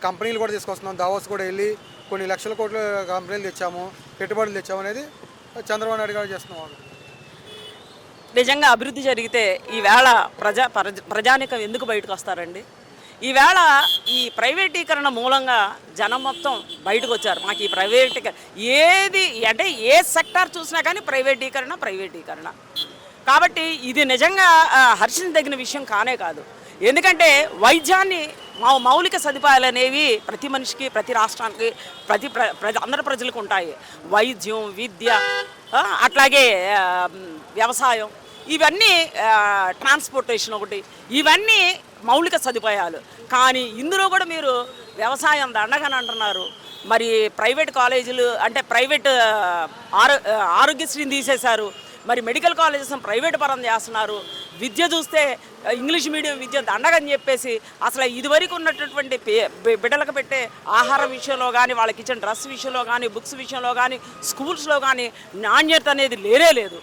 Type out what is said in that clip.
కంపెనీలు కూడా తీసుకొస్తున్నాం. దావోస్ కూడా వెళ్ళి కొన్ని లక్షల కోట్ల కంపెనీలు తెచ్చాము, పెట్టుబడులు తెచ్చాము అనేది చంద్రబాబు నాయుడు గారు చేస్తున్నాం. నిజంగా అభివృద్ధి జరిగితే ఈవేళ ప్రజానికం ఎందుకు బయటకు వస్తారండి? ఈవేళ ఈ ప్రైవేటీకరణ మూలంగా జనం మొత్తం బయటకు వచ్చారు. మాకు ఈ ప్రైవేటీకరణ ఏది అంటే ఏ సెక్టార్ చూసినా కానీ ప్రైవేటీకరణ కాబట్టి ఇది నిజంగా హర్షించదగిన విషయం కానే కాదు. ఎందుకంటే వైద్యాన్ని మౌలిక సదుపాయాలు అనేవి ప్రతి మనిషికి, ప్రతి రాష్ట్రానికి, అందరి ప్రజలకు ఉంటాయి. వైద్యం, విద్య, అట్లాగే వ్యవసాయం, ఇవన్నీ ట్రాన్స్పోర్టేషన్ ఒకటి, ఇవన్నీ మౌలిక సదుపాయాలు. కానీ ఇందులో కూడా మీరు వ్యవసాయం దండగని అంటున్నారు. మరి ప్రైవేట్ కాలేజీలు అంటే ప్రైవేట్ ఆరోగ్యశ్రీని తీసేశారు. మరి మెడికల్ కాలేజెస్ ప్రైవేట్ పరం చేస్తున్నారు. విద్య చూస్తే ఇంగ్లీష్ మీడియం విద్య దండగని చెప్పేసి అసలు ఇదివరకు ఉన్నటువంటి బిడ్డలకు పెట్టే ఆహారం విషయంలో కానీ, వాళ్ళకి ఇచ్చిన డ్రెస్ విషయంలో కానీ, బుక్స్ విషయంలో కానీ, స్కూల్స్లో కానీ నాణ్యత అనేది లేదు.